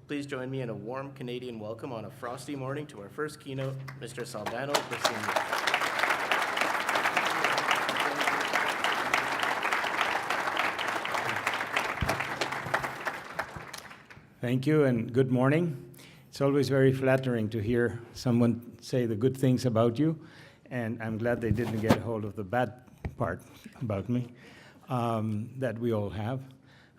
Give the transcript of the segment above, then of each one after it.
Please join me in a warm Canadian welcome on a frosty morning to our first keynote, Mr. Sálvano Briceño. Thank you and good morning. It's always very flattering to hear someone say the good things about you, and I'm glad they didn't get a hold of the bad part about me that we all have.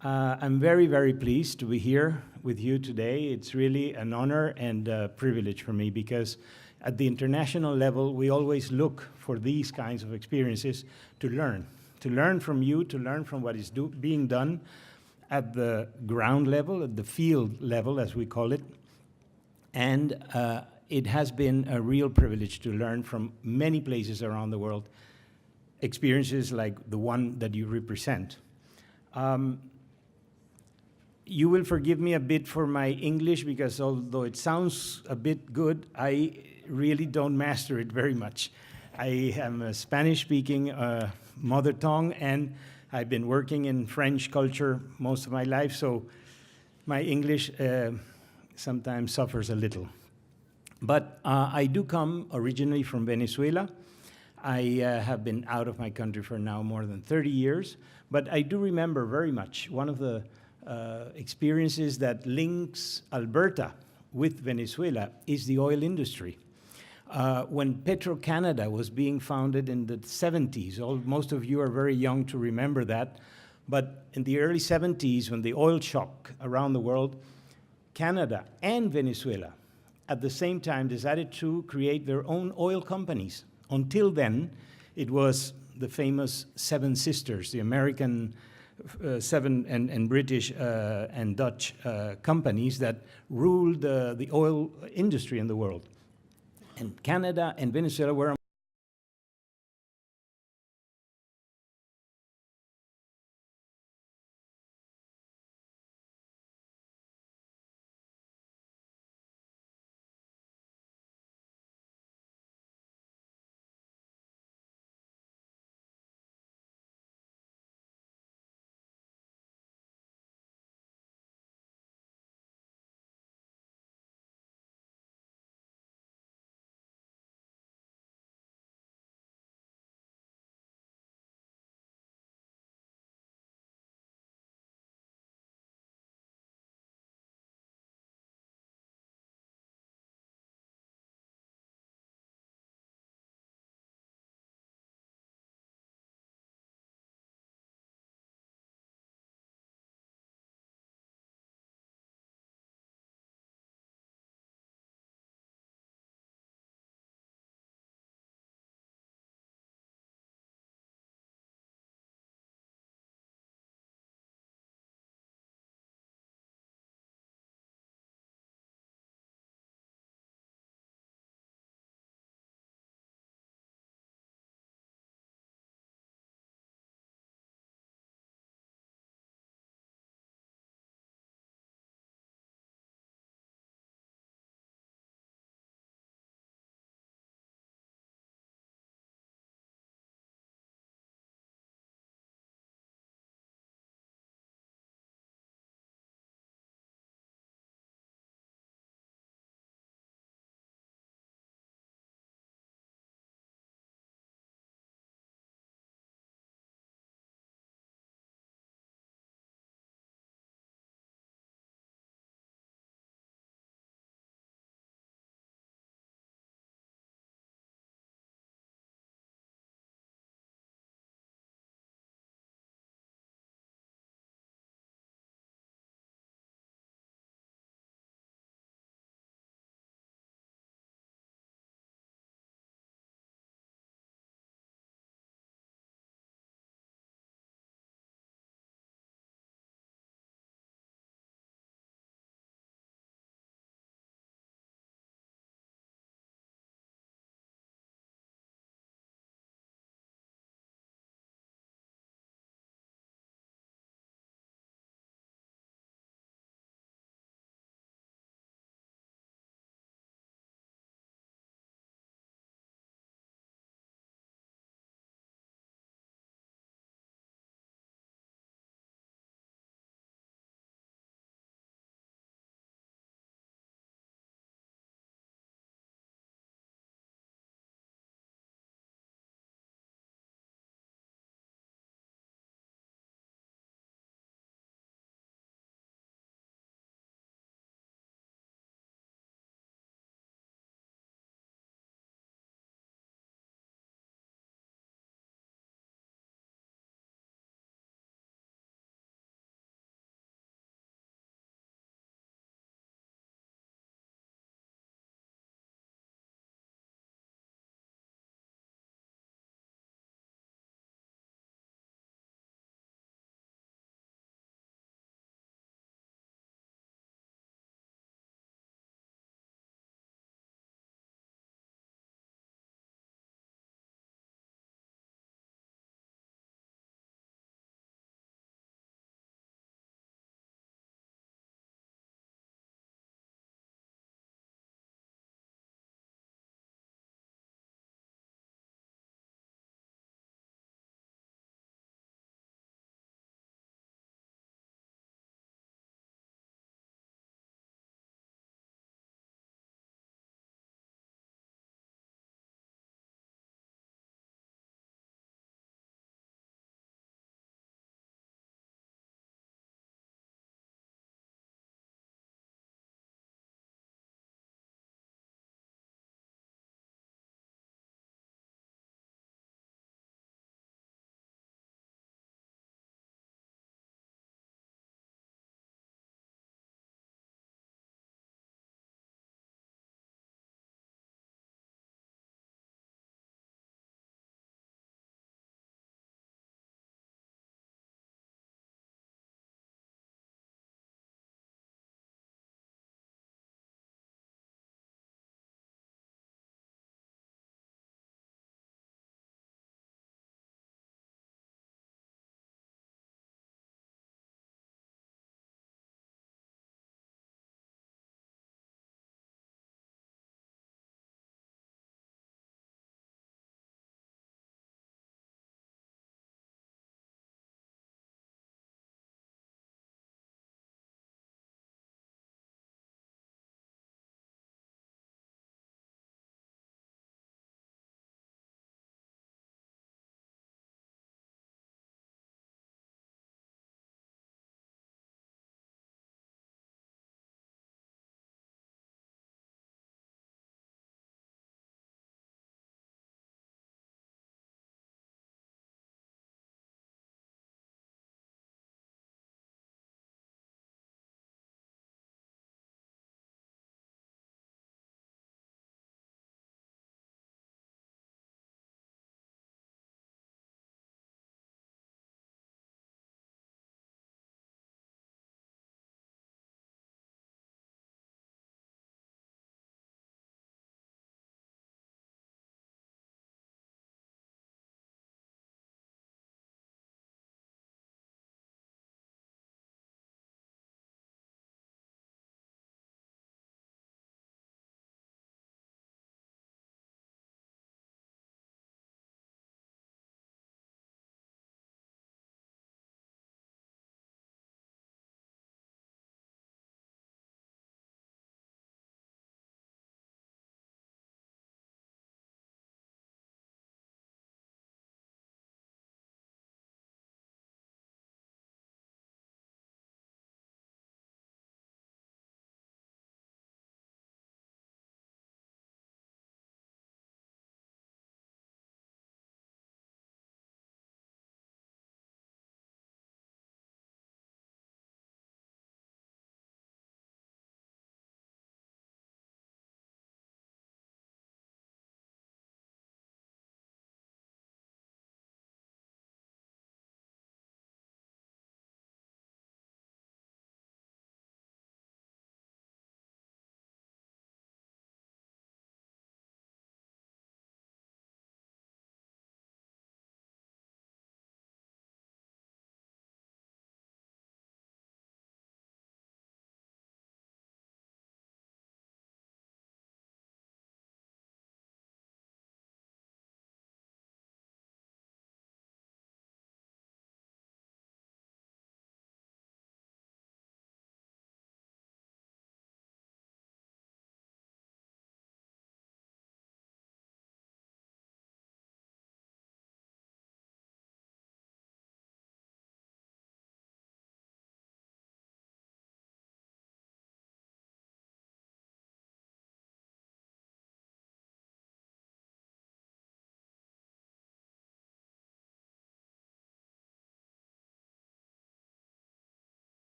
I'm very, very pleased to be here with you today. It's really an honor and a privilege for me because at the international level, we always look for these kinds of experiences to learn from you, to learn from what is being done at the ground level, at the field level, as we call it. And it has been a real privilege to learn from many places around the world, experiences like the one that you represent. You will forgive me a bit for my English because although it sounds a bit good, I really don't master it very much. I am a Spanish-speaking mother tongue, and I've been working in French culture most of my life, so my English sometimes suffers a little. But I do come originally from Venezuela. I have been out of my country for now more than 30 years, but I do remember very much one of the experiences that links Alberta with Venezuela is the oil industry. When Petro-Canada was being founded in the 70s, most of you are very young to remember that, but in the early 70s, when the oil shock around the world, Canada and Venezuela at the same time decided to create their own oil companies. Until then, it was the famous Seven Sisters, the American seven and British and Dutch companies that ruled the oil industry in the world. And Canada and Venezuela were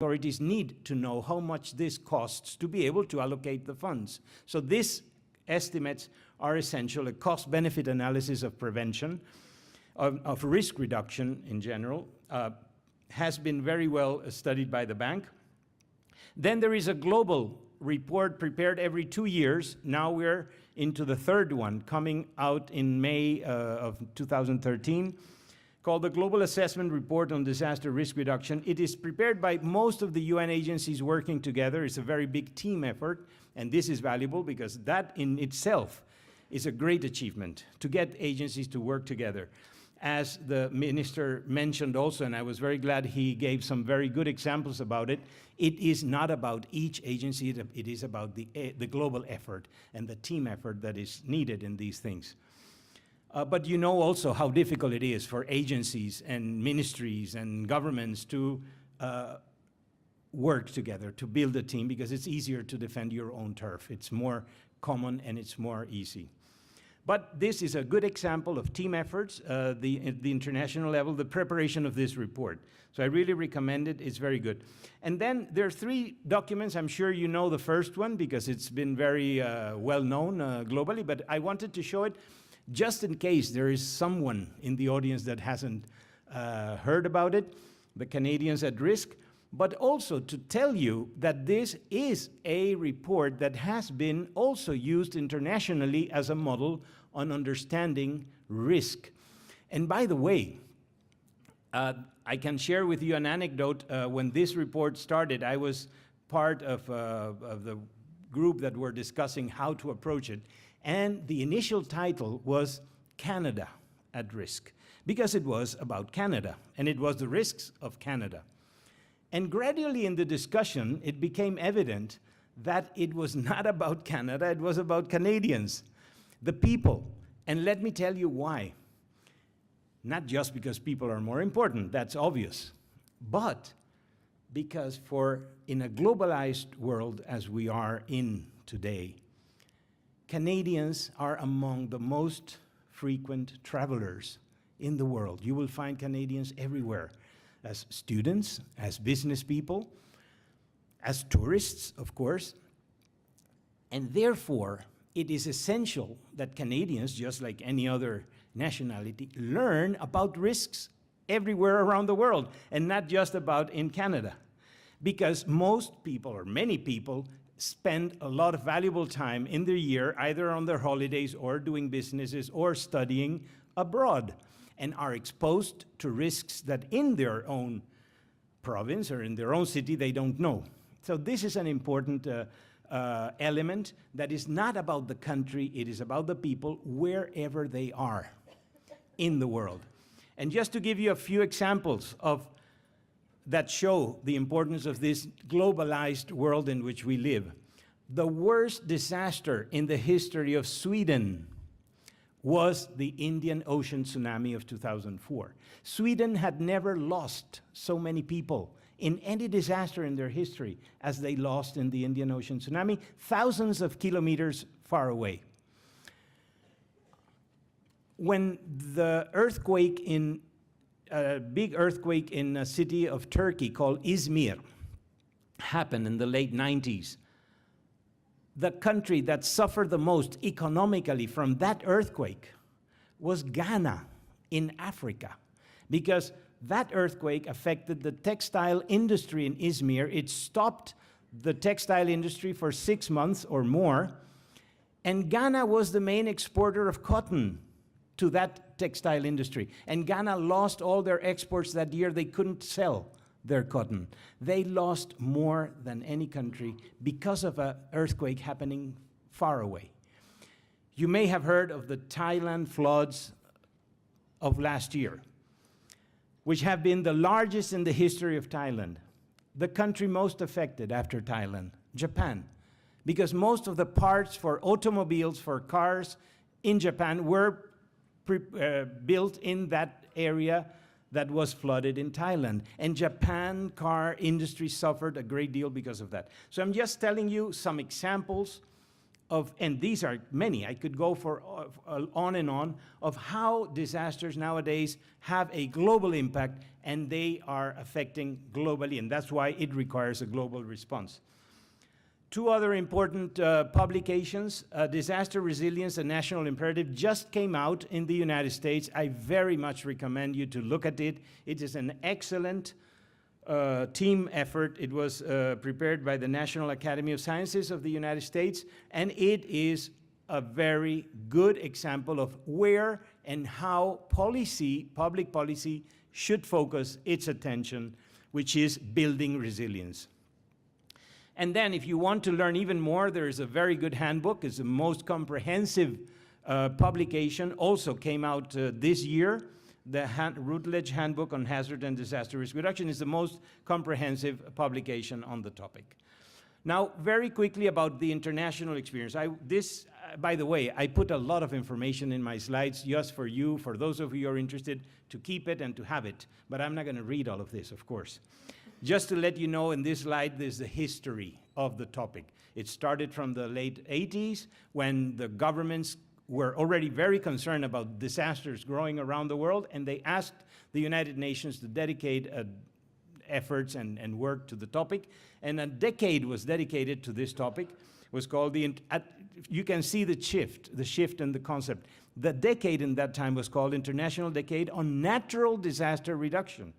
authorities need to know how much this costs to be able to allocate the funds. So these estimates are essential, a cost-benefit analysis of prevention, of risk reduction in general, has been very well studied by the bank. Then there is a global report prepared every 2 years. Now we're into the third one, coming out in May of 2013, called the Global Assessment Report on Disaster Risk Reduction. It is prepared by most of the UN agencies working together. It's a very big team effort, and this is valuable because that in itself is a great achievement, to get agencies to work together. As the minister mentioned also, and I was very glad he gave some very good examples about it, it is not about each agency, it is about the global effort and the team effort that is needed in these things. But you know also how difficult it is for agencies and ministries and governments to work together, to build a team, because it's easier to defend your own turf. It's more common and it's more easy. But this is a good example of team efforts, the international level, the preparation of this report. So I really recommend it, it's very good. And then there are 3 documents. I'm sure you know the first one because it's been very well known globally, but I wanted to show it just in case there is someone in the audience that hasn't heard about it, the Canadians at Risk, but also to tell you that this is a report that has been also used internationally as a model on understanding risk. And by the way, I can share with you an anecdote. When this report started, I was part of the group that were discussing how to approach it. And the initial title was Canada at Risk, because it was about Canada, and it was the risks of Canada. And gradually in the discussion, it became evident that it was not about Canada, it was about Canadians, the people. And let me tell you why. Not just because people are more important, that's obvious, but because in a globalized world as we are in today, Canadians are among the most frequent travelers in the world. You will find Canadians everywhere, as students, as business people, as tourists, of course. And therefore, it is essential that Canadians, just like any other nationality, learn about risks everywhere around the world, and not just about in Canada. Because most people, or many people, spend a lot of valuable time in their year, either on their holidays or doing businesses or studying abroad, and are exposed to risks that in their own province or in their own city they don't know. So this is an important element that is not about the country, it is about the people wherever they are in the world. And just to give you a few examples of that show the importance of this globalized world in which we live. The worst disaster in the history of Sweden was the Indian Ocean tsunami of 2004. Sweden had never lost so many people in any disaster in their history as they lost in the Indian Ocean tsunami, thousands of kilometers far away. When the earthquake a big earthquake in a city of Turkey called Izmir happened in the late 90s. The country that suffered the most economically from that earthquake was Ghana in Africa, because that earthquake affected the textile industry in Izmir. It stopped the textile industry for 6 months or more, and Ghana was the main exporter of cotton to that textile industry. And Ghana lost all their exports that year. They couldn't sell their cotton. They lost more than any country because of an earthquake happening far away. You may have heard of the Thailand floods of last year, which have been the largest in the history of Thailand. The country most affected after Thailand, Japan, because most of the parts for automobiles, for cars in Japan were built in that area that was flooded in Thailand. And Japan car industry suffered a great deal because of that. So I'm just telling you some examples and these are many, I could go for on and on, of how disasters nowadays have a global impact and they are affecting globally, and that's why it requires a global response. Two other important publications, Disaster Resilience, a National Imperative, just came out in the United States. I very much recommend you to look at it. It is an excellent team effort. It was prepared by the National Academy of Sciences of the United States, and it is a very good example of where and how policy, public policy, should focus its attention, which is building resilience. And then if you want to learn even more, there is a very good handbook. It's the most comprehensive publication, also came out this year. The Routledge Handbook on Hazard and Disaster Risk Reduction is the most comprehensive publication on the topic. Now, very quickly about the international experience. By the way, I put a lot of information in my slides just for you, for those of you who are interested, to keep it and to have it. But I'm not going to read all of this, of course. Just to let you know, in this slide, there's the history of the topic. It started from the late 80s, when the governments were already very concerned about disasters growing around the world, and they asked the United Nations to dedicate efforts and work to the topic. And a decade was dedicated to this topic. It was called you can see the shift in the concept. The decade in that time was called International Decade on Natural Disaster Reduction.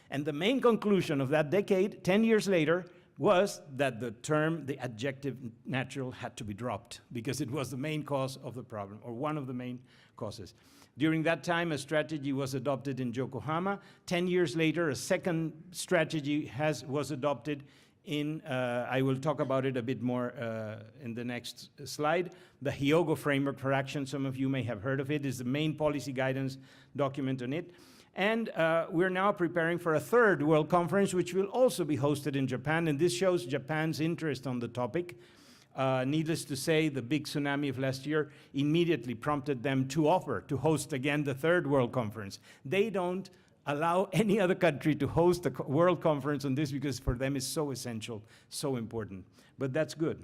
And the main conclusion of that decade, 10 years later, was that the adjective natural had to be dropped because it was the main cause of the problem, or one of the main causes. During that time, a strategy was adopted in Yokohama. 10 years later, a second strategy was adopted in, I will talk about it a bit more in the next slide. The Hyogo Framework for Action, some of you may have heard of it, is the main policy guidance document on it. And we're now preparing for a third World Conference, which will also be hosted in Japan. And this shows Japan's interest on the topic. Needless to say, the big tsunami of last year immediately prompted them to offer to host again the third World Conference. They don't allow any other country to host a World Conference on this because for them it's so essential, so important. But that's good.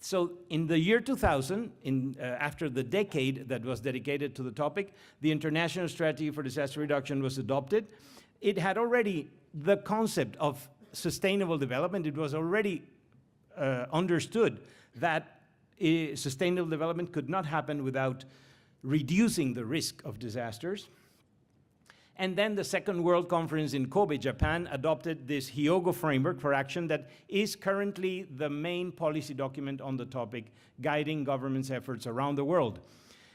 So in the year 2000, after the decade that was dedicated to the topic, the International Strategy for Disaster Reduction was adopted. It had already the concept of sustainable development. It was already understood that sustainable development could not happen without reducing the risk of disasters. And then the Second World Conference in Kobe, Japan, adopted this Hyogo Framework for Action that is currently the main policy document on the topic, guiding governments' efforts around the world.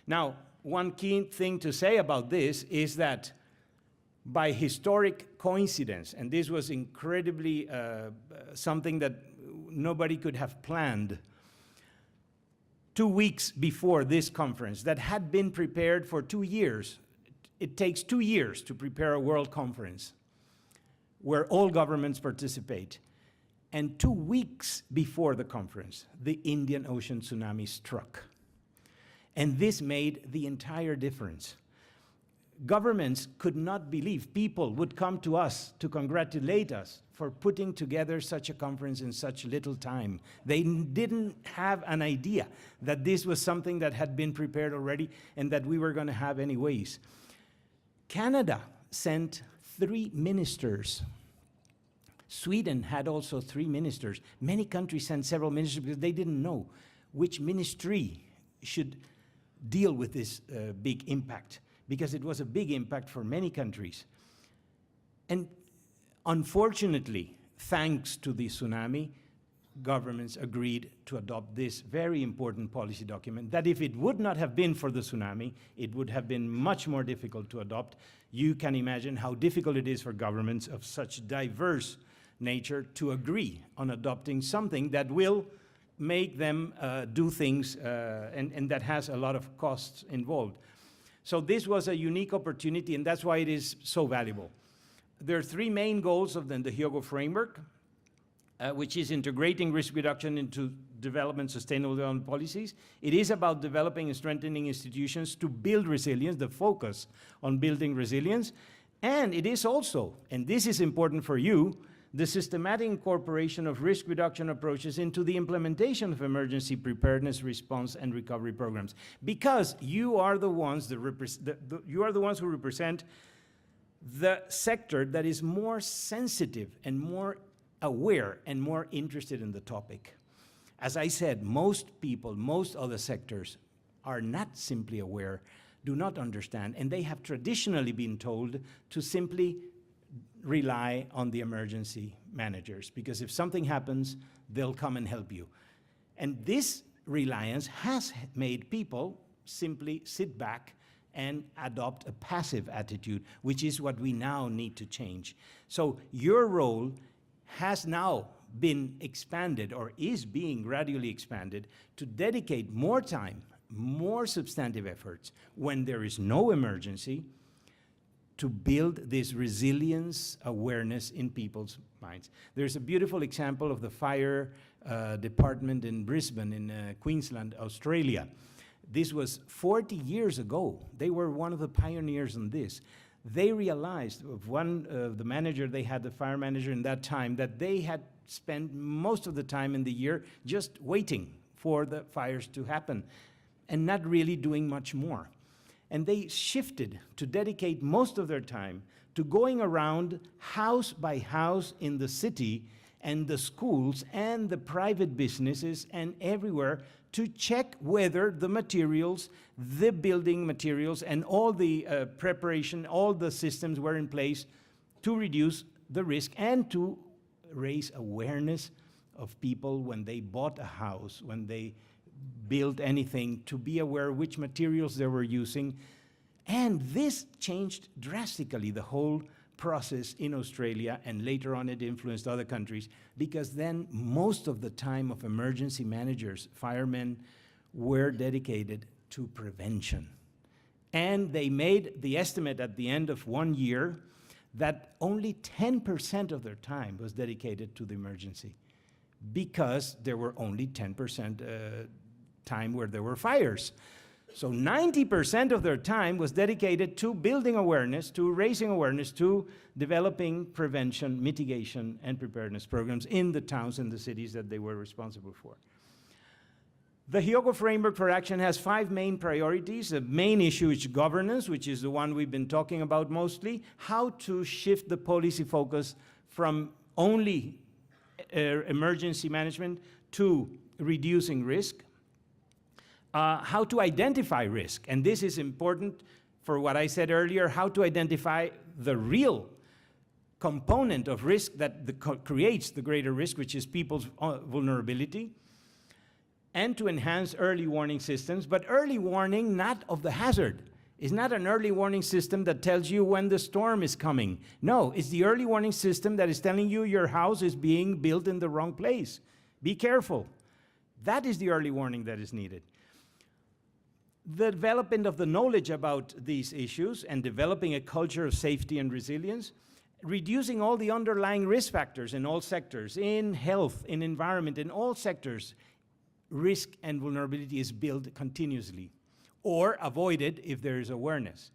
Now, one key thing to say about this is that by historic coincidence, and this was incredibly something that nobody could have planned, 2 weeks before this conference that had been prepared for 2 years. It takes 2 years to prepare a world conference where all governments participate. And 2 weeks before the conference, the Indian Ocean tsunami struck. And this made the entire difference. Governments could not believe people would come to us to congratulate us for putting together such a conference in such little time. They didn't have an idea that this was something that had been prepared already and that we were going to have anyways. Canada sent 3 ministers. Sweden had also 3 ministers. Many countries sent several ministers because they didn't know which ministry should deal with this big impact, because it was a big impact for many countries. And unfortunately, thanks to the tsunami, governments agreed to adopt this very important policy document that if it would not have been for the tsunami, it would have been much more difficult to adopt. You can imagine how difficult it is for governments of such diverse nature to agree on adopting something that will make them do things and that has a lot of costs involved. So this was a unique opportunity, and that's why it is so valuable. There are 3 main goals of the Hyogo Framework, which is integrating risk reduction into development, sustainable development policies. It is about developing and strengthening institutions to build resilience, the focus on building resilience. And it is also, and this is important for you, the systematic incorporation of risk reduction approaches into the implementation of emergency preparedness, response, and recovery programs. Because you are the ones you are the ones who represent the sector that is more sensitive and more aware and more interested in the topic. As I said, most people, most other sectors are not simply aware, do not understand, and they have traditionally been told to simply rely on the emergency managers, because if something happens, they'll come and help you. And this reliance has made people simply sit back and adopt a passive attitude, which is what we now need to change. So your role has now been expanded, or is being gradually expanded, to dedicate more time, more substantive efforts when there is no emergency, to build this resilience awareness in people's minds. There's a beautiful example of the fire department in Brisbane in Queensland, Australia. This was 40 years ago. They were one of the pioneers in this. They realized, the manager, they had the fire manager in that time, that they had spent most of the time in the year just waiting for the fires to happen and not really doing much more. And they shifted to dedicate most of their time to going around house by house in the city and the schools and the private businesses and everywhere to check whether the materials, the building materials, and all the preparation, all the systems were in place to reduce the risk and to raise awareness of people when they bought a house, when they built anything, to be aware which materials they were using. And this changed drastically the whole process in Australia, and later on it influenced other countries, because then most of the time of emergency managers, firemen, were dedicated to prevention. And they made the estimate at the end of 1 year that only 10% of their time was dedicated to the emergency, because there were only 10% time where there were fires. So 90% of their time was dedicated to building awareness, to raising awareness, to developing prevention, mitigation, and preparedness programs in the towns and the cities that they were responsible for. The Hyogo Framework for Action has 5 main priorities. The main issue is governance, which is the one we've been talking about mostly. How to shift the policy focus from only emergency management to reducing risk. How to identify risk, and this is important for what I said earlier, how to identify the real component of risk that creates the greater risk, which is people's vulnerability, and to enhance early warning systems, but early warning not of the hazard. It's not an early warning system that tells you when the storm is coming. No, it's the early warning system that is telling you your house is being built in the wrong place. Be careful. That is the early warning that is needed. The development of the knowledge about these issues and developing a culture of safety and resilience, reducing all the underlying risk factors in all sectors, in health, in environment, in all sectors, risk and vulnerability is built continuously or avoided if there is awareness.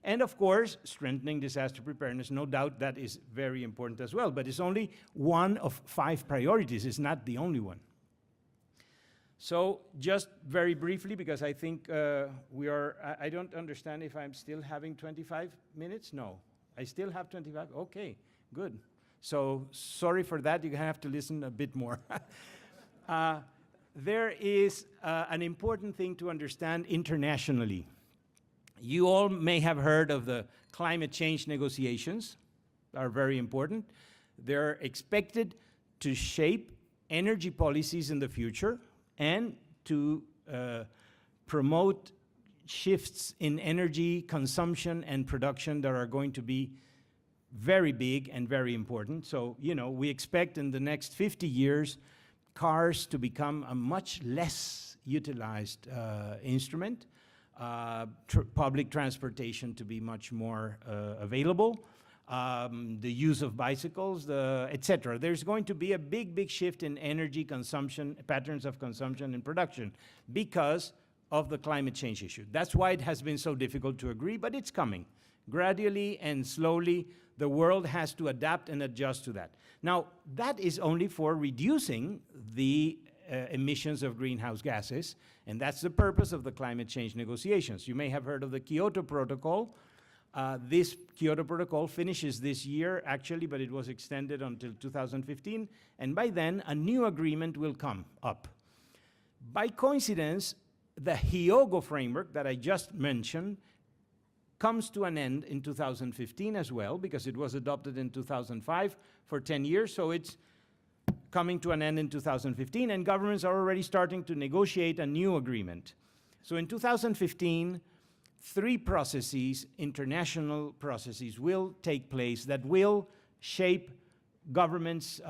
And of course, strengthening disaster preparedness, no doubt that is very important as well, but it's only one of 5 priorities, it's not the only one. So just very briefly, because I think I don't understand if I'm still having 25 minutes. No, I still have 25. Okay, good. So sorry for that. You have to listen a bit more. There is an important thing to understand internationally. You all may have heard of the climate change negotiations. Are very important. They're expected to shape energy policies in the future and to promote shifts in energy consumption and production that are going to be very big and very important. So, you know, we expect in the next 50 years cars to become a much less utilized instrument, public transportation to be much more available, the use of bicycles, etc. There's going to be a big, big shift in energy consumption, patterns of consumption and production because of the climate change issue. That's why it has been so difficult to agree, but it's coming. Gradually and slowly, the world has to adapt and adjust to that. Now, that is only for reducing the emissions of greenhouse gases, and that's the purpose of the climate change negotiations. You may have heard of the Kyoto Protocol. This Kyoto Protocol finishes this year, actually, but it was extended until 2015, and by then, a new agreement will come up. By coincidence, the Hyogo framework that I just mentioned comes to an end in 2015 as well, because it was adopted in 2005 for 10 years, so it's coming to an end in 2015, and governments are already starting to negotiate a new agreement. So in 2015, 3 processes, international processes, will take place that will shape governments'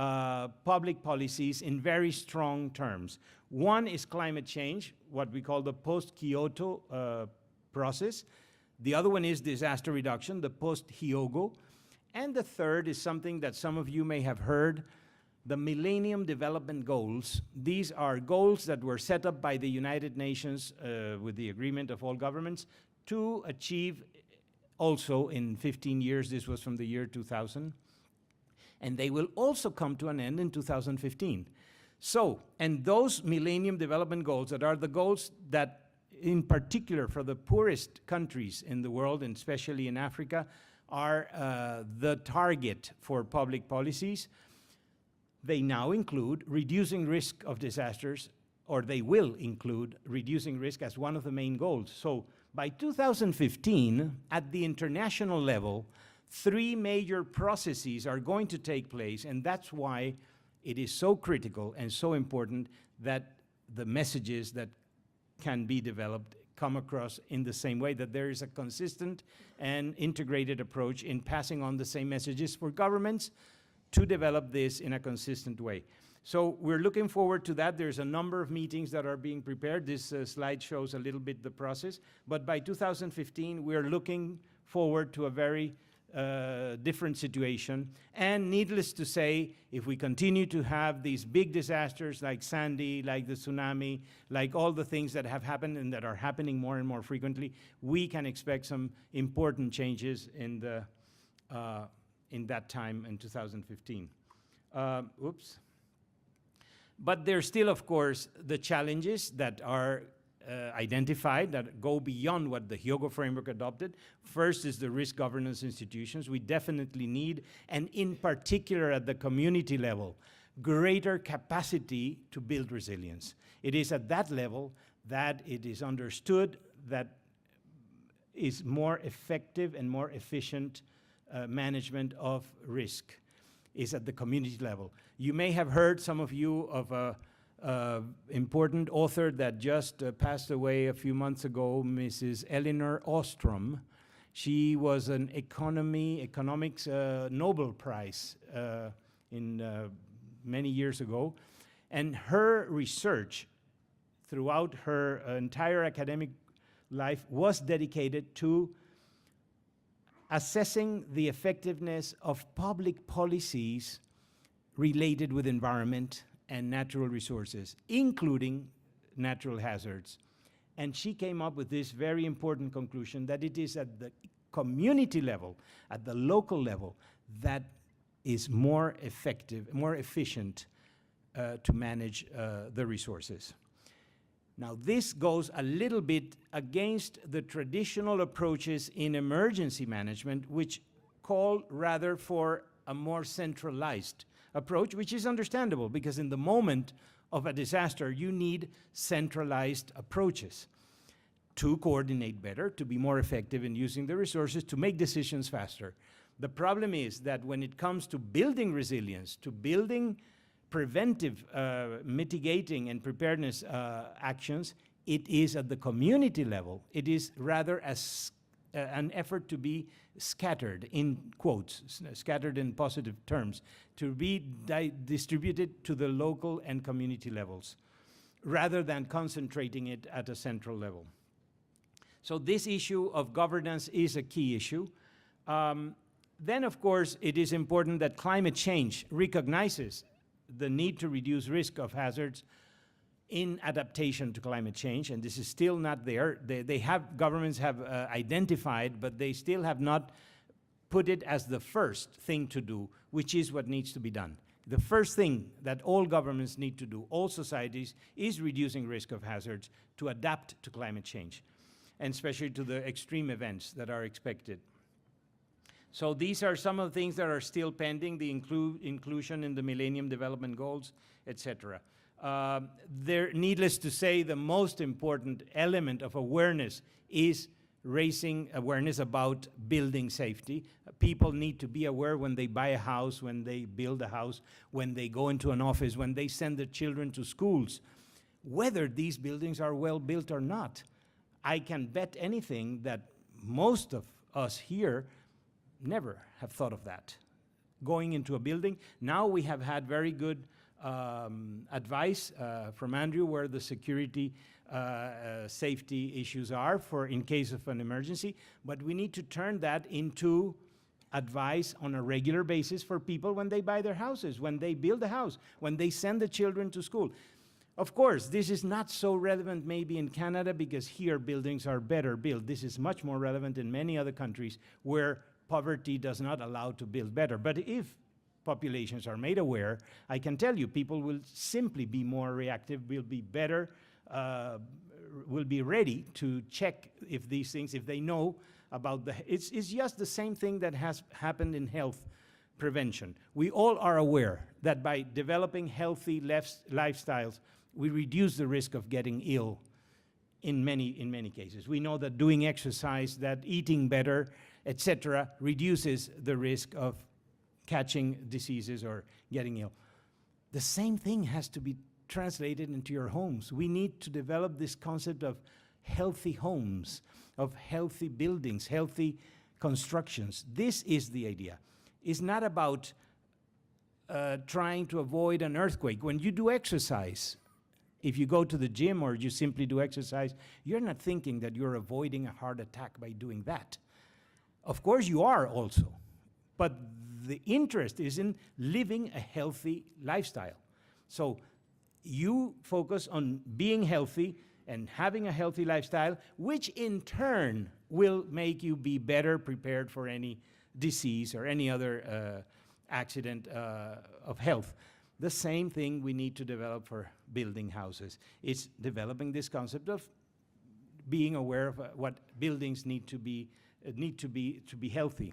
public policies in very strong terms. One is climate change, what we call the post-Kyoto process. The other one is disaster reduction, the post-Hyogo. And the third is something that some of you may have heard, the Millennium Development Goals. These are goals that were set up by the United Nations with the agreement of all governments to achieve also in 15 years, this was from the year 2000, and they will also come to an end in 2015. So, and those Millennium Development Goals that are the goals that in particular for the poorest countries in the world, and especially in Africa, are the target for public policies. They now include reducing risk of disasters, or they will include reducing risk as one of the main goals. So by 2015, at the international level, 3 major processes are going to take place, and that's why it is so critical and so important that the messages that can be developed come across in the same way, that there is a consistent and integrated approach in passing on the same messages for governments to develop this in a consistent way. So we're looking forward to that. There's a number of meetings that are being prepared. This slide shows a little bit the process. But by 2015, we're looking forward to a very different situation. And needless to say, if we continue to have these big disasters like Sandy, like the tsunami, like all the things that have happened and that are happening more and more frequently, we can expect some important changes in the in that time in 2015. Oops. But there's still, of course, the challenges that are identified that go beyond what the Hyogo framework adopted. First is the risk governance institutions. We definitely need, and in particular at the community level, greater capacity to build resilience. It is at that level that it is understood that is more effective and more efficient management of risk is at the community level. You may have heard, some of you, of a important author that just passed away a few months ago, Mrs. Elinor Ostrom. She was an economics Nobel Prize many years ago, and her research throughout her entire academic life was dedicated to assessing the effectiveness of public policies related with environment and natural resources, including natural hazards. And she came up with this very important conclusion that it is at the community level, at the local level, that is more effective, more efficient to manage the resources. Now, this goes a little bit against the traditional approaches in emergency management, which call rather for a more centralized approach, which is understandable because in the moment of a disaster, you need centralized approaches to coordinate better, to be more effective in using the resources, to make decisions faster. The problem is that when it comes to building resilience, to building preventive, mitigating and preparedness actions, it is at the community level. It is rather an effort to be scattered, in quotes, scattered in positive terms, to be distributed to the local and community levels, rather than concentrating it at a central level. So this issue of governance is a key issue. Then, of course, it is important that climate change recognizes the need to reduce risk of hazards in adaptation to climate change, and this is still not there. Governments have identified, but they still have not put it as the first thing to do, which is what needs to be done. The first thing that all governments need to do, all societies, is reducing risk of hazards to adapt to climate change, and especially to the extreme events that are expected. So these are some of the things that are still pending, the inclusion in the Millennium Development Goals, etc. Needless to say, the most important element of awareness is raising awareness about building safety. People need to be aware when they buy a house, when they build a house, when they go into an office, when they send their children to schools, whether these buildings are well built or not. I can bet anything that most of us here never have thought of that. Going into a building, now we have had very good advice from Andrew where the security safety issues are for in case of an emergency, but we need to turn that into advice on a regular basis for people when they buy their houses, when they build a house, when they send the children to school. Of course, this is not so relevant maybe in Canada because here buildings are better built. This is much more relevant in many other countries where poverty does not allow to build better. But if populations are made aware, I can tell you people will simply be more reactive, will be better, will be ready to check if these things, if they know about it's just the same thing that has happened in health prevention. We all are aware that by developing healthy lifestyles, we reduce the risk of getting ill in many cases. We know that doing exercise, that eating better, etc., reduces the risk of catching diseases or getting ill. The same thing has to be translated into your homes. We need to develop this concept of healthy homes, of healthy buildings, healthy constructions. This is the idea. It's not about trying to avoid an earthquake. When you do exercise, if you go to the gym or you simply do exercise, you're not thinking that you're avoiding a heart attack by doing that. Of course you are also, but the interest is in living a healthy lifestyle. So you focus on being healthy and having a healthy lifestyle, which in turn will make you be better prepared for any disease or any other accident of health. The same thing we need to develop for building houses. It's developing this concept of being aware of what buildings need to be healthy.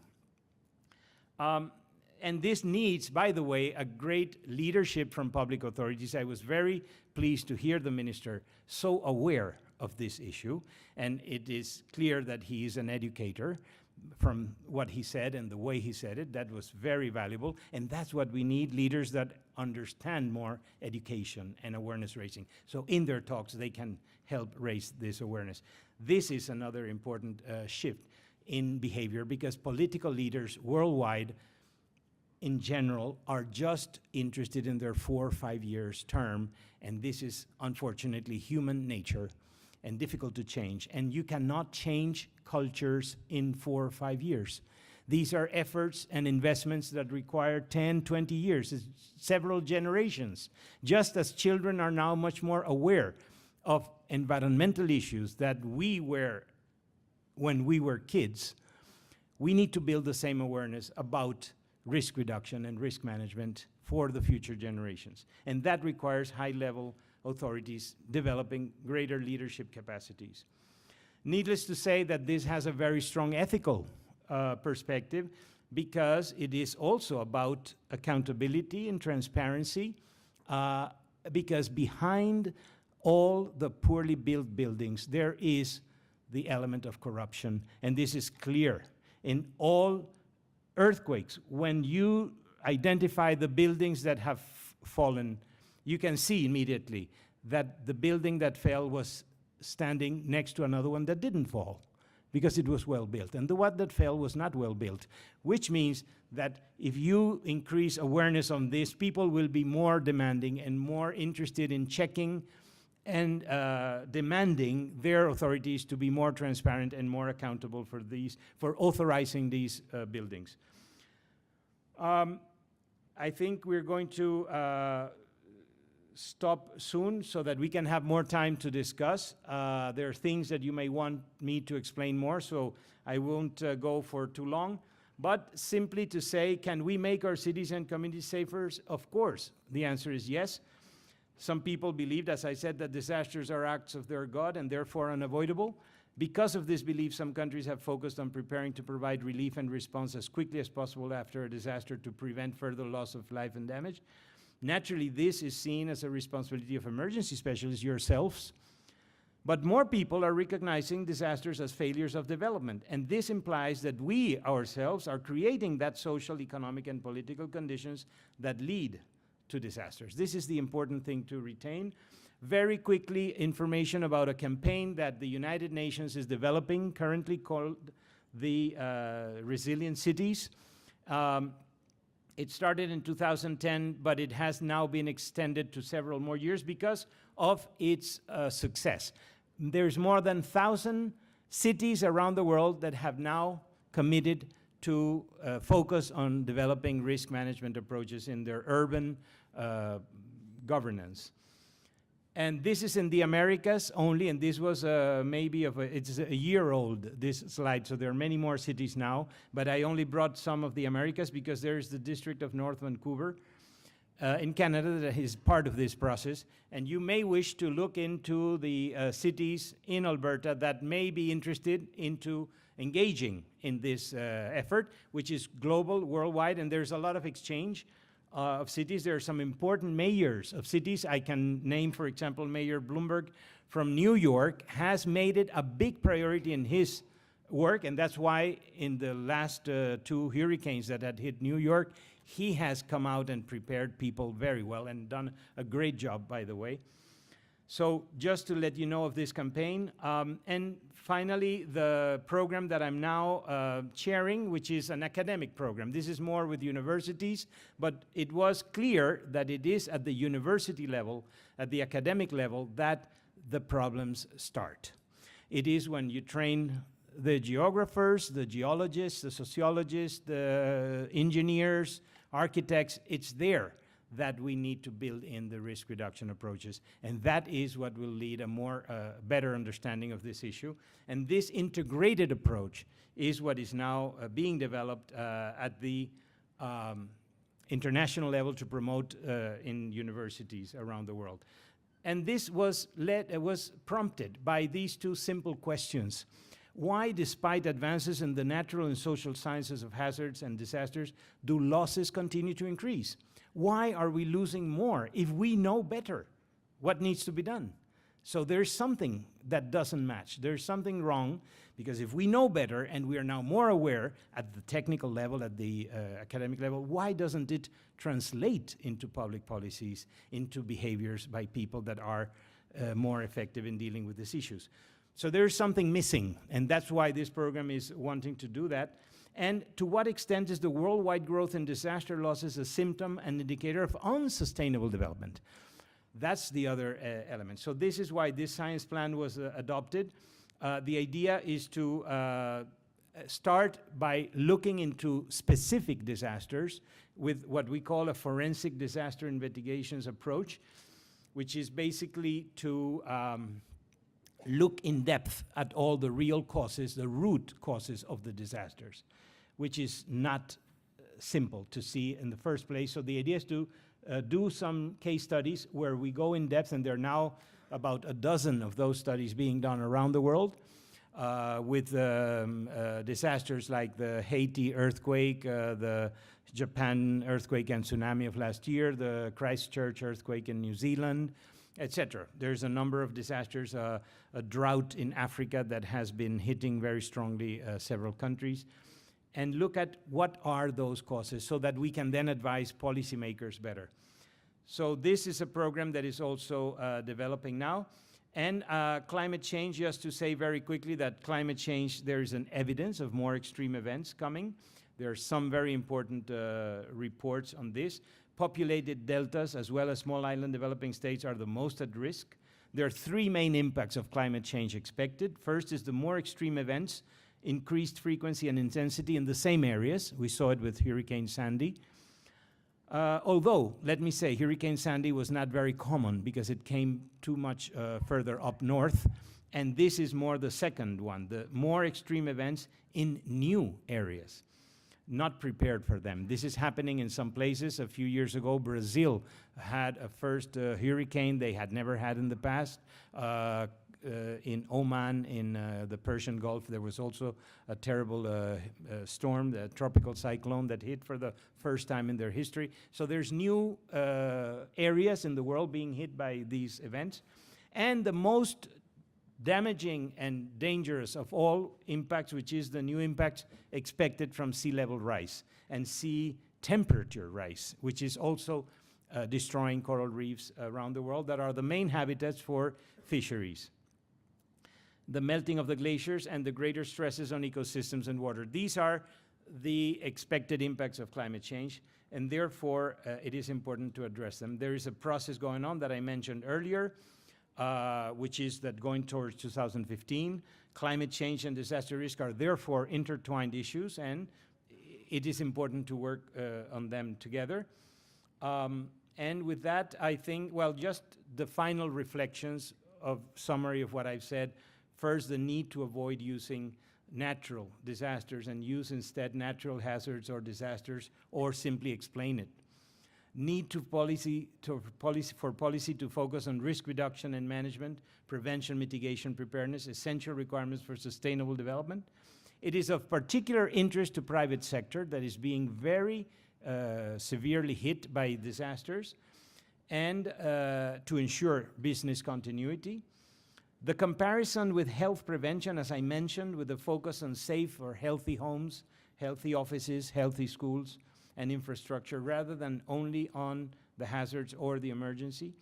And this needs, by the way, a great leadership from public authorities. I was very pleased to hear the minister so aware of this issue, and it is clear that he is an educator from what he said and the way he said it. That was very valuable, and that's what we need, leaders that understand more education and awareness raising. So in their talks, they can help raise this awareness. This is another important shift in behavior because political leaders worldwide in general are just interested in their 4 or 5 years term, and this is unfortunately human nature and difficult to change. And you cannot change cultures in 4 or 5 years. These are efforts and investments that require 10, 20 years, it's several generations. Just as children are now much more aware of environmental issues that we were when we were kids, we need to build the same awareness about risk reduction and risk management for the future generations. And that requires high-level authorities developing greater leadership capacities. Needless to say that this has a very strong ethical perspective because it is also about accountability and transparency because behind all the poorly built buildings, there is the element of corruption, and this is clear in all earthquakes. When you identify the buildings that have fallen, you can see immediately that the building that fell was standing next to another one that didn't fall because it was well built. And the one that fell was not well built, which means that if you increase awareness on this, people will be more demanding and more interested in checking and demanding their authorities to be more transparent and more accountable for authorizing these buildings. I think we're going to stop soon so that we can have more time to discuss. There are things that you may want me to explain more, so I won't go for too long. But simply to say, can we make our cities and communities safer? Of course, the answer is yes. Some people believed, as I said, that disasters are acts of their God and therefore unavoidable. Because of this belief, some countries have focused on preparing to provide relief and response as quickly as possible after a disaster to prevent further loss of life and damage. Naturally, this is seen as a responsibility of emergency specialists, yourselves. But more people are recognizing disasters as failures of development. And this implies that we ourselves are creating that social, economic, and political conditions that lead to disasters. This is the important thing to retain. Very quickly, information about a campaign that the United Nations is developing, currently called the Resilient Cities. It started in 2010, but it has now been extended to several more years because of its success. There's more than 1,000 cities around the world that have now committed to focus on developing risk management approaches in their urban governance. And this is in the Americas only, and this was it's a year old, this slide, so there are many more cities now, but I only brought some of the Americas because there's the District of North Vancouver in Canada that is part of this process, and you may wish to look into the cities in Alberta that may be interested into engaging in this effort, which is global, worldwide, and there's a lot of exchange of cities. There are some important mayors of cities. I can name, for example, Mayor Bloomberg from New York has made it a big priority in his work, and that's why in the last 2 hurricanes that had hit New York, he has come out and prepared people very well and done a great job, by the way. So just to let you know of this campaign. And finally, the program that I'm now chairing, which is an academic program. This is more with universities, but it was clear that it is at the university level, at the academic level, that the problems start. It is when you train the geographers, the geologists, the sociologists, the engineers, architects, it's there that we need to build in the risk reduction approaches. And that is what will lead a more better understanding of this issue. And this integrated approach is what is now being developed at the international level to promote in universities around the world. And this was prompted by these 2 simple questions. Why, despite advances in the natural and social sciences of hazards and disasters, do losses continue to increase? Why are we losing more if we know better what needs to be done? So there's something that doesn't match. There's something wrong, because if we know better and we are now more aware at the technical level, at the academic level, why doesn't it translate into public policies, into behaviors by people that are more effective in dealing with these issues? So there's something missing, and that's why this program is wanting to do that. And to what extent is the worldwide growth in disaster losses a symptom and indicator of unsustainable development? That's the other element. So this is why this science plan was adopted. The idea is to start by looking into specific disasters with what we call a forensic disaster investigations approach, which is basically to look in depth at all the real causes, the root causes of the disasters, which is not simple to see in the first place. So the idea is to do some case studies where we go in depth, and there are now about a dozen of those studies being done around the world with disasters like the Haiti earthquake, the Japan earthquake and tsunami of last year, the Christchurch earthquake in New Zealand, etc. There's a number of disasters, a drought in Africa that has been hitting very strongly several countries, and look at what are those causes so that we can then advise policymakers better. So this is a program that is also developing now. And climate change, just to say very quickly that climate change, there is an evidence of more extreme events coming. There are some very important reports on this. Populated deltas, as well as small island developing states, are the most at risk. There are 3 main impacts of climate change expected. First is the more extreme events, increased frequency and intensity in the same areas. We saw it with Hurricane Sandy. Although, let me say, Hurricane Sandy was not very common because it came too much further up north. And this is more the second one, the more extreme events in new areas. not prepared for them. This is happening in some places. A few years ago, Brazil had a first hurricane they had never had in the past. In Oman, in the Persian Gulf, there was also a terrible storm, the tropical cyclone that hit for the first time in their history. So there's new areas in the world being hit by these events. And the most damaging and dangerous of all impacts, which is the new impacts expected from sea level rise and sea temperature rise, which is also destroying coral reefs around the world that are the main habitats for fisheries. The melting of the glaciers and the greater stresses on ecosystems and water. These are the expected impacts of climate change, and therefore it is important to address them. There is a process going on that I mentioned earlier, which is that going towards 2015, climate change and disaster risk are therefore intertwined issues, and it is important to work on them together. And with that, I think, well, just the final reflections of summary of what I've said. First, the need to avoid using natural disasters and use instead natural hazards or disasters, or simply explain it. Need for policy to focus on risk reduction and management, prevention, mitigation, preparedness, essential requirements for sustainable development. It is of particular interest to private sector that is being very severely hit by disasters, and to ensure business continuity. The comparison with health prevention, as I mentioned, with a focus on safe or healthy homes, healthy offices, healthy schools, and infrastructure, rather than only on the hazards or the emergency.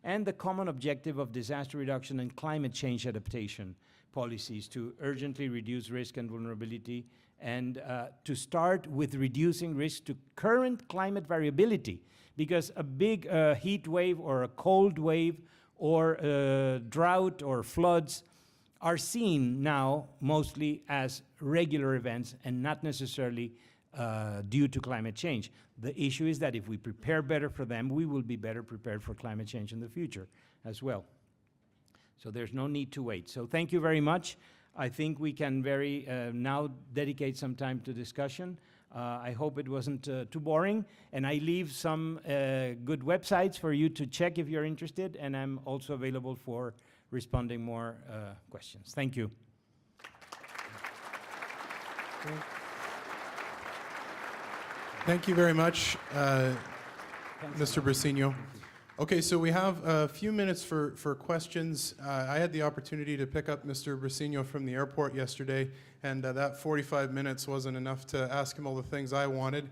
And the common objective of disaster reduction and climate change adaptation policies to urgently reduce risk and vulnerability, and to start with reducing risk to current climate variability, because a big heat wave or a cold wave or drought or floods are seen now mostly as regular events and not necessarily due to climate change. The issue is that if we prepare better for them, we will be better prepared for climate change in the future as well. So there's no need to wait. So thank you very much. I think we can now dedicate some time to discussion. I hope it wasn't too boring, and I leave some good websites for you to check if you're interested, and I'm also available for responding more questions. Thank you. Thank you very much, Mr. Briceño. Okay, so we have a few minutes for questions. I had the opportunity to pick up Mr. Briceño from the airport yesterday, and that 45 minutes wasn't enough to ask him all the things I wanted.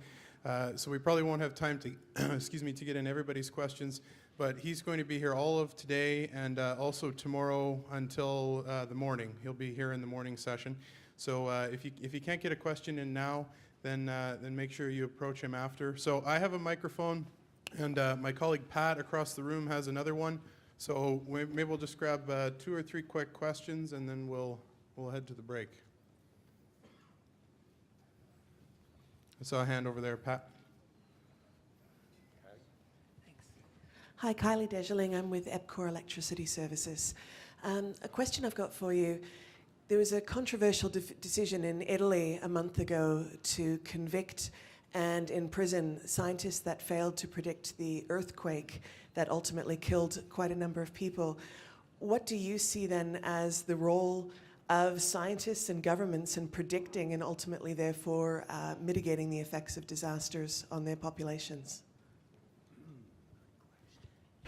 So we probably won't have time to, excuse me, to get in everybody's questions, but he's going to be here all of today and also tomorrow until the morning. He'll be here in the morning session. So if you can't get a question in now, then make sure you approach him after. So I have a microphone. And my colleague Pat across the room has another one. So maybe we'll just grab 2 or 3 quick questions, and then we'll head to the break. I saw a hand over there, Pat. Thanks. Hi, Kylie Dejeling. I'm with EPCOR Electricity Services. A question I've got for you. There was a controversial decision in Italy a month ago to convict and in prison scientists that failed to predict the earthquake that ultimately killed quite a number of people. What do you see then as the role of scientists and governments in predicting and ultimately therefore mitigating the effects of disasters on their populations?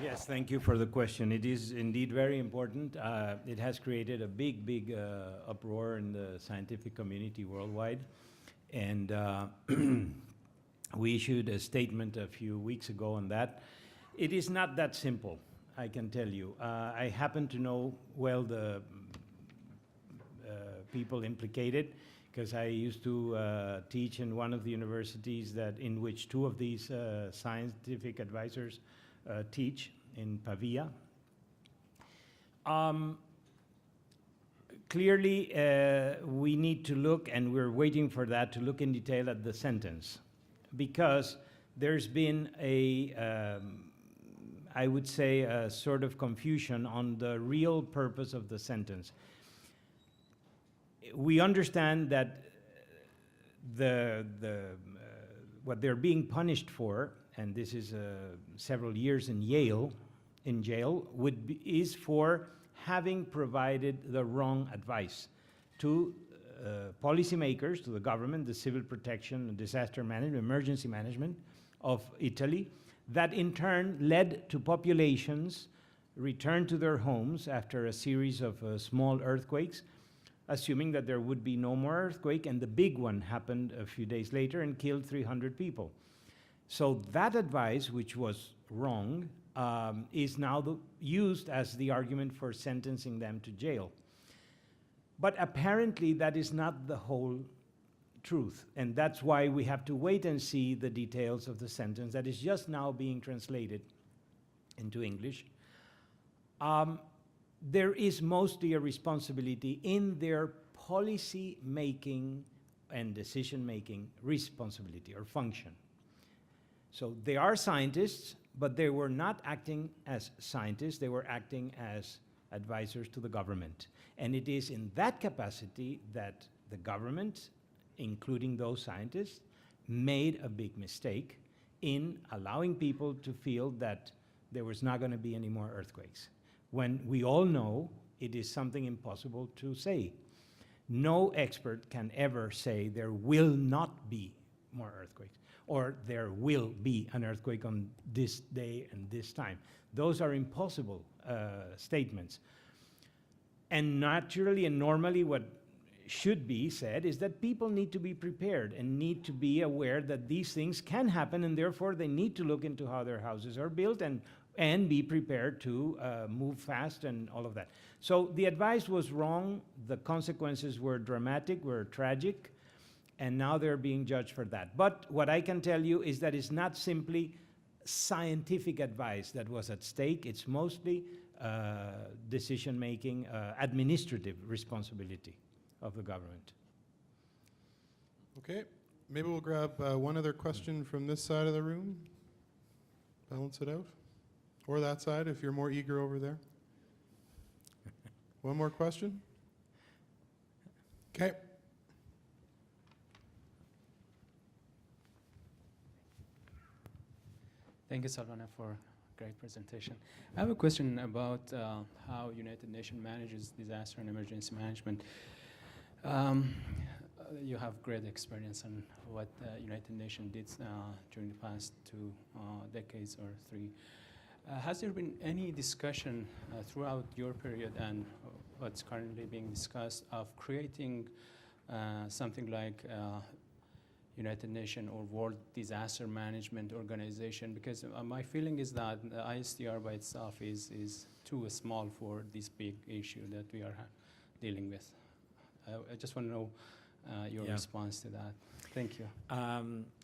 Yes, thank you for the question. It is indeed very important. It has created a big uproar in the scientific community worldwide. And we issued a statement a few weeks ago on that. It is not that simple, I can tell you. I happen to know well the people implicated, because I used to teach in one of the universities in which 2 of these scientific advisors teach, in Pavia. Clearly, we need to look, and we're waiting for that, to look in detail at the sentence, because there's been I would say, a sort of confusion on the real purpose of the sentence. We understand that what they're being punished for, and this is several years in jail, is for having provided the wrong advice to policymakers, to the government, the civil protection, disaster management, emergency management of Italy, that in turn led to populations return to their homes after a series of small earthquakes, assuming that there would be no more earthquake, and the big one happened a few days later and killed 300 people. So that advice, which was wrong, is now used as the argument for sentencing them to jail. But apparently that is not the whole truth, and that's why we have to wait and see the details of the sentence that is just now being translated into English. There is mostly a responsibility in their policy making and decision making responsibility or function. So they are scientists, but they were not acting as scientists, they were acting as advisors to the government. And it is in that capacity that the government, including those scientists, made a big mistake in allowing people to feel that there was not going to be any more earthquakes, when we all know it is something impossible to say. No expert can ever say there will not be more earthquakes, or there will be an earthquake on this day and this time. Those are impossible statements. And naturally and normally what should be said is that people need to be prepared and need to be aware that these things can happen, and therefore they need to look into how their houses are built and be prepared to move fast and all of that. So the advice was wrong, the consequences were dramatic, were tragic, and now they're being judged for that. But what I can tell you is that it's not simply scientific advice that was at stake, it's mostly decision-making, administrative responsibility of the government. Okay, maybe we'll grab one other question from this side of the room. Balance it out. Or that side, if you're more eager over there. One more question? Okay. Thank you, Sálvano, for a great presentation. I have a question about how United Nations manages disaster and emergency management. You have great experience on what United Nations did during the past 2 decades or 3. Has there been any discussion throughout your period and what's currently being discussed of creating something like United Nations or World Disaster Management Organization? Because my feeling is that the ISDR by itself is too small for this big issue that we are dealing with. I just want to know your response to that. Thank you.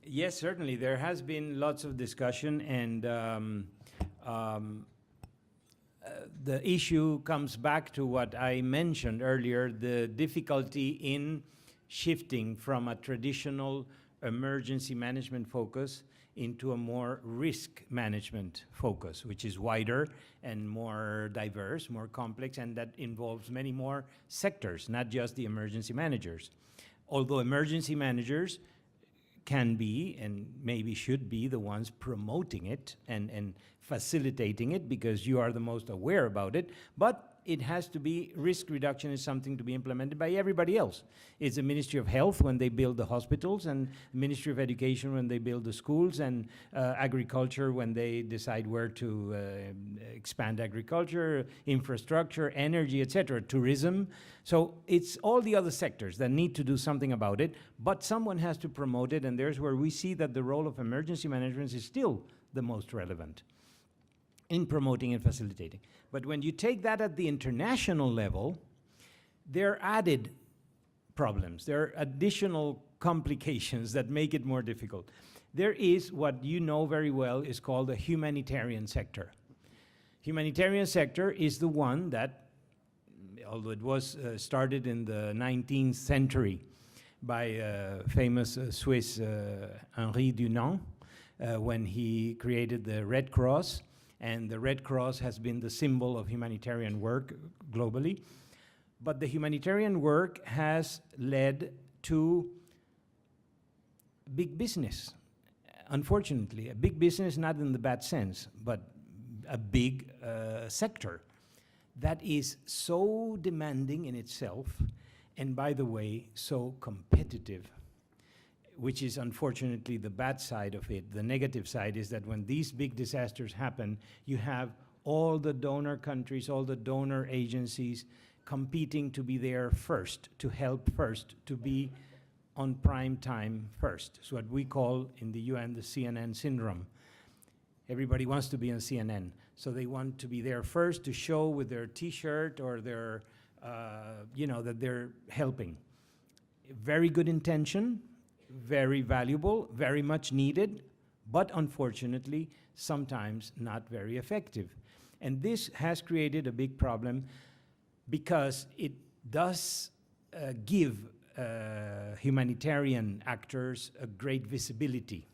Yes, certainly. There has been lots of discussion, and the issue comes back to what I mentioned earlier, the difficulty in shifting from a traditional emergency management focus into a more risk management focus, which is wider and more diverse, more complex, and that involves many more sectors, not just the emergency managers. Although emergency managers can be and maybe should be the ones promoting it and facilitating it, because you are the most aware about it, but it has to be, risk reduction is something to be implemented by everybody else. It's the Ministry of Health when they build the hospitals, and Ministry of Education when they build the schools, and agriculture when they decide where to expand agriculture, infrastructure, energy, etc., tourism. So it's all the other sectors that need to do something about it, but someone has to promote it, and there's where we see that the role of emergency management is still the most relevant in promoting and facilitating. But when you take that at the international level, there are added problems. There are additional complications that make it more difficult. There is what you know very well is called the humanitarian sector. Humanitarian sector is the one that, although it was started in the 19th century by famous Swiss Henri Dunant, when he created the Red Cross, and the Red Cross has been the symbol of humanitarian work globally. But the humanitarian work has led to big business. Unfortunately, a big business, not in the bad sense, but a big sector that is so demanding in itself, and by the way, so competitive, which is unfortunately the bad side of it. The negative side is that when these big disasters happen, you have all the donor countries, all the donor agencies competing to be there first, to help first, to be on prime time first. It's what we call in the UN the CNN syndrome. Everybody wants to be on CNN, so they want to be there first to show with their T-shirt or their, that they're helping. Very good intention, very valuable, very much needed, but unfortunately, sometimes not very effective. And this has created a big problem because it does give humanitarian actors a great visibility.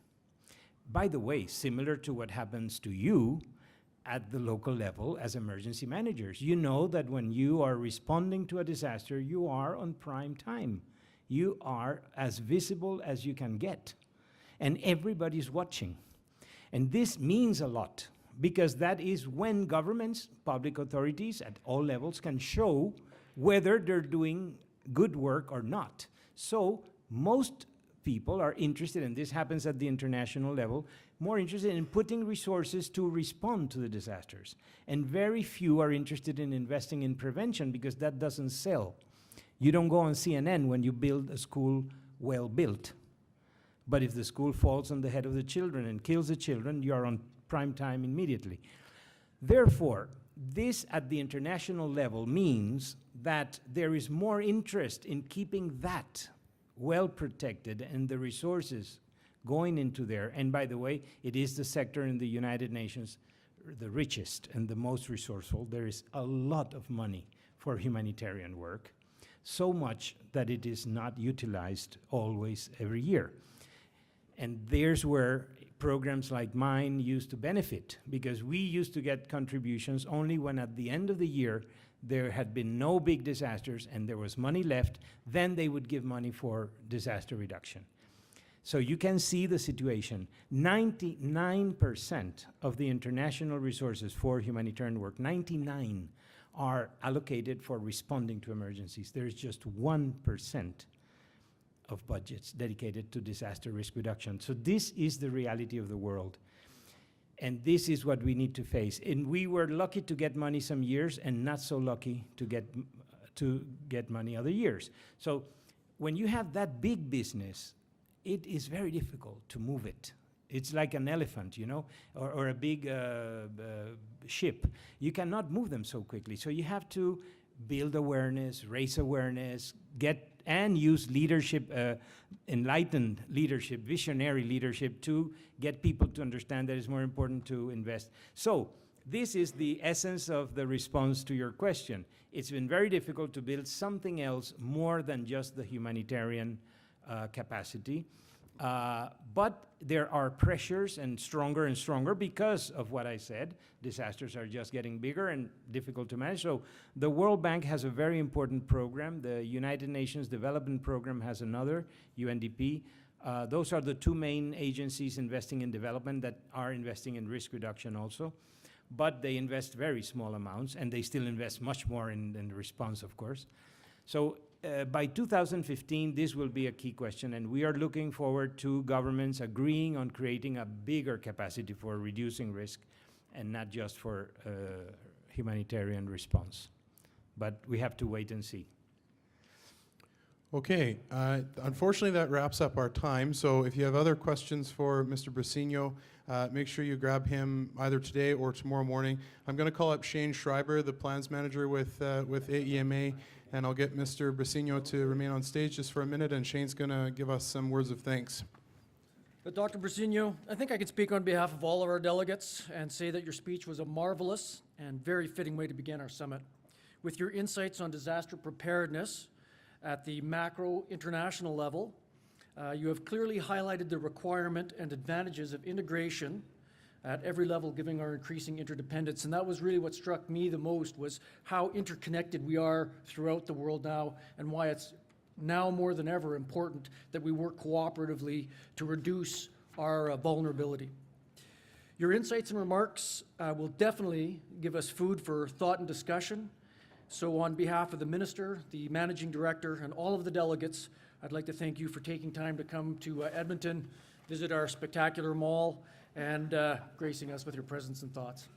By the way, similar to what happens to you at the local level as emergency managers. You know that when you are responding to a disaster, you are on prime time. You are as visible as you can get. And everybody's watching. And this means a lot, because that is when governments, public authorities at all levels can show whether they're doing good work or not. So most people are interested, and this happens at the international level, more interested in putting resources to respond to the disasters. And very few are interested in investing in prevention because that doesn't sell. You don't go on CNN when you build a school well built. But if the school falls on the head of the children and kills the children, you are on prime time immediately. Therefore, this at the international level means that there is more interest in keeping that well protected and the resources going into there. And by the way, it is the sector in the United Nations the richest and the most resourceful. There is a lot of money for humanitarian work, so much that it is not utilized always every year. And there's where programs like mine used to benefit, because we used to get contributions only when at the end of the year there had been no big disasters and there was money left, then they would give money for disaster reduction. So you can see the situation. 99% of the international resources for humanitarian work, 99, are allocated for responding to emergencies. There is just 1% of budgets dedicated to disaster risk reduction. So this is the reality of the world. And this is what we need to face. And we were lucky to get money some years and not so lucky to get money other years. So when you have that big business, it is very difficult to move it. It's like an elephant, you know, or a big ship. You cannot move them so quickly. So you have to build awareness, raise awareness, and use leadership, enlightened leadership, visionary leadership to get people to understand that it's more important to invest. So this is the essence of the response to your question. It's been very difficult to build something else more than just the humanitarian capacity. But there are pressures and stronger because of what I said. Disasters are just getting bigger and difficult to manage. So the World Bank has a very important program. The United Nations Development Program has another, UNDP. Those are the two main agencies investing in development that are investing in risk reduction also. But they invest very small amounts, and they still invest much more in the response, of course. So by 2015, this will be a key question, and we are looking forward to governments agreeing on creating a bigger capacity for reducing risk and not just for humanitarian response. But we have to wait and see. Okay, unfortunately that wraps up our time, so if you have other questions for Mr. Briceño, make sure you grab him either today or tomorrow morning. I'm going to call up Shane Schreiber, the plans manager with AEMA, and I'll get Mr. Briceño to remain on stage just for a minute, and Shane's going to give us some words of thanks. But Dr. Briceño, I think I can speak on behalf of all of our delegates and say that your speech was a marvelous and very fitting way to begin our summit. With your insights on disaster preparedness at the macro international level, you have clearly highlighted the requirement and advantages of integration at every level, given our increasing interdependence. And that was really what struck me the most, was how interconnected we are throughout the world now, and why it's now more than ever important that we work cooperatively to reduce our vulnerability. Your insights and remarks will definitely give us food for thought and discussion. So on behalf of the Minister, the Managing Director, and all of the delegates, I'd like to thank you for taking time to come to Edmonton, visit our spectacular mall, and gracing us with your presence and thoughts.